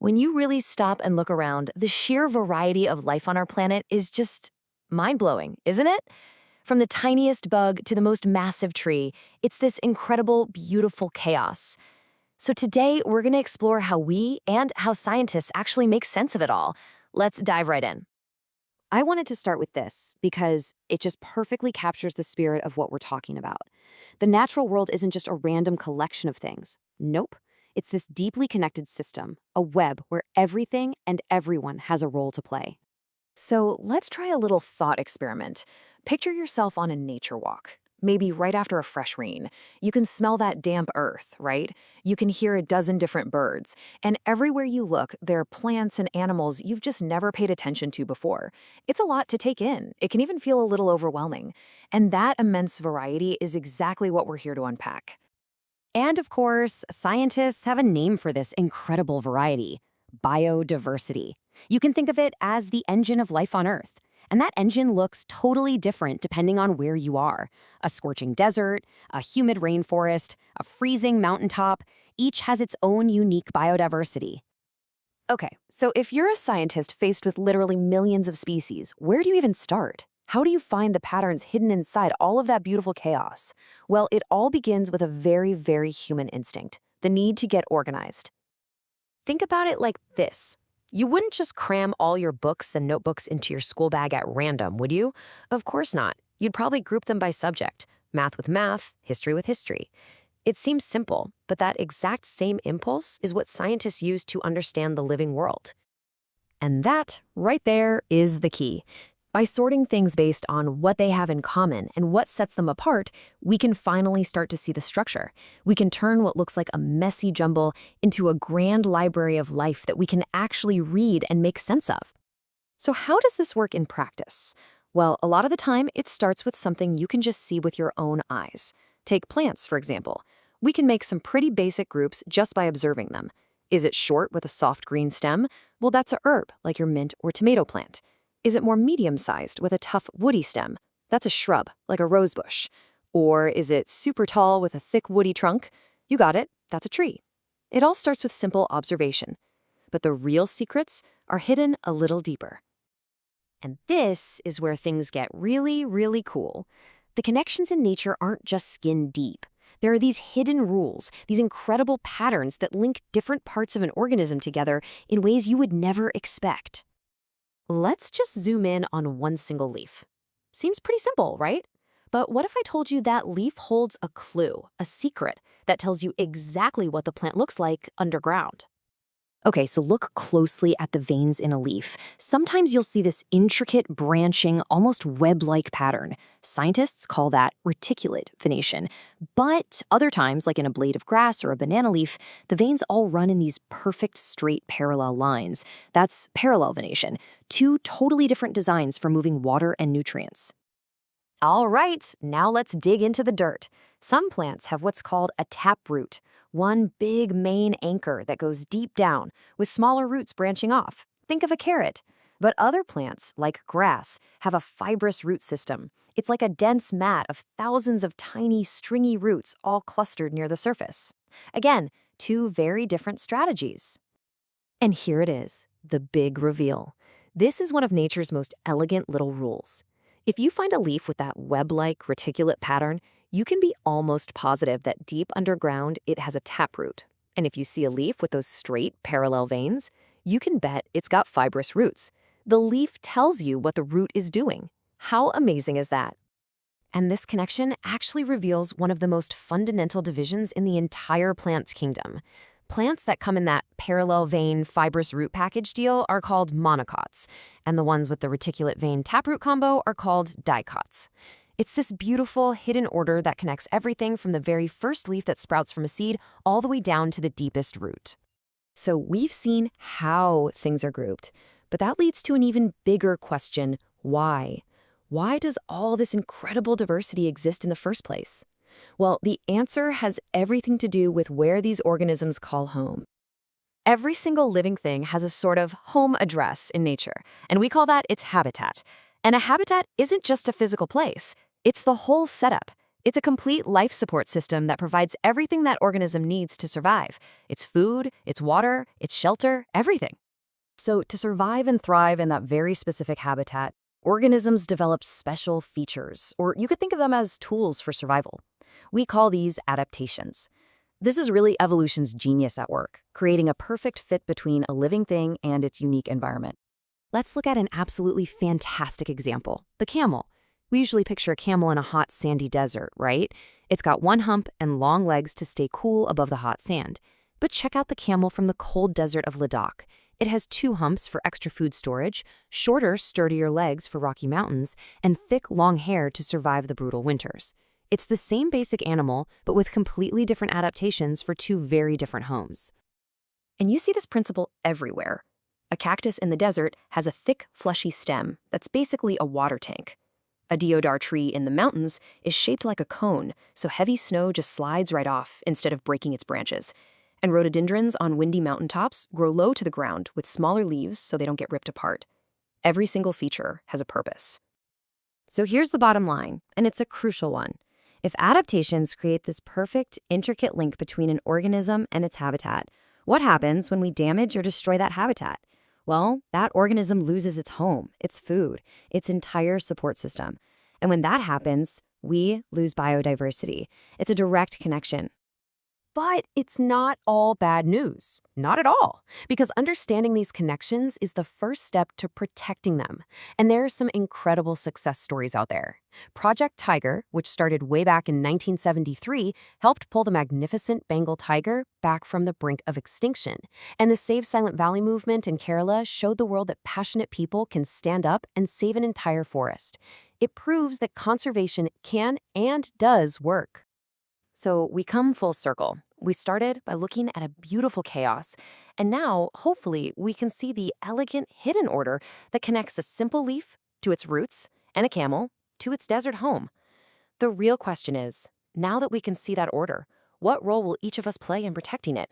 When you really stop and look around, the sheer variety of life on our planet is just mind-blowing, isn't it? From the tiniest bug to the most massive tree, it's this incredible, beautiful chaos. So today, we're going to explore how we and how scientists actually make sense of it all. Let's dive right in. I wanted to start with this because it just perfectly captures the spirit of what we're talking about. The natural world isn't just a random collection of things. Nope. It's this deeply connected system, a web where everything and everyone has a role to play. So let's try a little thought experiment. Picture yourself on a nature walk, maybe right after a fresh rain. You can smell that damp earth, right? You can hear a dozen different birds, and everywhere you look, there are plants and animals you've just never paid attention to before. It's a lot to take in. It can even feel a little overwhelming. And that immense variety is exactly what we're here to unpack. And of course, scientists have a name for this incredible variety: biodiversity. You can think of it as the engine of life on Earth. And that engine looks totally different depending on where you are. A scorching desert, a humid rainforest, a freezing mountaintop, each has its own unique biodiversity. Okay, so if you're a scientist faced with literally millions of species, where do you even start? How do you find the patterns hidden inside all of that beautiful chaos? Well, it all begins with a very, very human instinct: the need to get organized. Think about it like this. You wouldn't just cram all your books and notebooks into your school bag at random, would you? Of course not. You'd probably group them by subject: math with math, history with history. It seems simple, but that exact same impulse is what scientists use to understand the living world. And that, right there, is the key. By sorting things based on what they have in common and what sets them apart, we can finally start to see the structure. We can turn what looks like a messy jumble into a grand library of life that we can actually read and make sense of. So how does this work in practice? Well, a lot of the time, it starts with something you can just see with your own eyes. Take plants, for example. We can make some pretty basic groups just by observing them. Is it short with a soft green stem? Well, that's a herb, like your mint or tomato plant. Is it more medium-sized with a tough woody stem? That's a shrub, like a rosebush. Or is it super tall with a thick woody trunk? You got it, that's a tree. It all starts with simple observation. But the real secrets are hidden a little deeper. And this is where things get really, really cool. The connections in nature aren't just skin deep. There are these hidden rules, these incredible patterns that link different parts of an organism together in ways you would never expect. Let's just zoom in on one single leaf. Seems pretty simple, right? But what if I told you that leaf holds a clue, a secret, that tells you exactly what the plant looks like underground? Okay, so look closely at the veins in a leaf. Sometimes you'll see this intricate, branching, almost web-like pattern. Scientists call that reticulate venation. But other times, like in a blade of grass or a banana leaf, the veins all run in these perfect, straight, parallel lines. That's parallel venation, two totally different designs for moving water and nutrients. All right, now let's dig into the dirt. Some plants have what's called a taproot, one big main anchor that goes deep down, with smaller roots branching off. Think of a carrot. But other plants, like grass, have a fibrous root system. It's like a dense mat of thousands of tiny, stringy roots all clustered near the surface. Again, two very different strategies. And here it is, the big reveal. This is one of nature's most elegant little rules. If you find a leaf with that web-like reticulate pattern, you can be almost positive that deep underground it has a taproot. And if you see a leaf with those straight, parallel veins, you can bet it's got fibrous roots. The leaf tells you what the root is doing. How amazing is that? And this connection actually reveals one of the most fundamental divisions in the entire plant's kingdom. Plants that come in that parallel vein fibrous root package deal are called monocots, and the ones with the reticulate vein taproot combo are called dicots. It's this beautiful, hidden order that connects everything from the very first leaf that sprouts from a seed all the way down to the deepest root. So we've seen how things are grouped, but that leads to an even bigger question: why? Why does all this incredible diversity exist in the first place? Well, the answer has everything to do with where these organisms call home. Every single living thing has a sort of home address in nature, and we call that its habitat. And a habitat isn't just a physical place. It's the whole setup. It's a complete life support system that provides everything that organism needs to survive. Its food, its water, its shelter, everything. So, to survive and thrive in that very specific habitat, organisms develop special features, or you could think of them as tools for survival. We call these adaptations. This is really evolution's genius at work, creating a perfect fit between a living thing and its unique environment. Let's look at an absolutely fantastic example, the camel. We usually picture a camel in a hot, sandy desert, right? It's got one hump and long legs to stay cool above the hot sand. But check out the camel from the cold desert of Ladakh. It has two humps for extra food storage, shorter, sturdier legs for rocky mountains, and thick, long hair to survive the brutal winters. It's the same basic animal, but with completely different adaptations for two very different homes. And you see this principle everywhere. A cactus in the desert has a thick, fleshy stem that's basically a water tank. A deodar tree in the mountains is shaped like a cone, so heavy snow just slides right off instead of breaking its branches. And rhododendrons on windy mountaintops grow low to the ground with smaller leaves so they don't get ripped apart. Every single feature has a purpose. So here's the bottom line, and it's a crucial one. If adaptations create this perfect, intricate link between an organism and its habitat, what happens when we damage or destroy that habitat? Well, that organism loses its home, its food, its entire support system. And when that happens, we lose biodiversity. It's a direct connection. But it's not all bad news. Not at all. Because understanding these connections is the first step to protecting them. And there are some incredible success stories out there. Project Tiger, which started way back in 1973, helped pull the magnificent Bengal tiger back from the brink of extinction. And the Save Silent Valley movement in Kerala showed the world that passionate people can stand up and save an entire forest. It proves that conservation can and does work. So we come full circle. We started by looking at a beautiful chaos, and now, hopefully, we can see the elegant hidden order that connects a simple leaf to its roots and a camel to its desert home. The real question is, now that we can see that order, what role will each of us play in protecting it?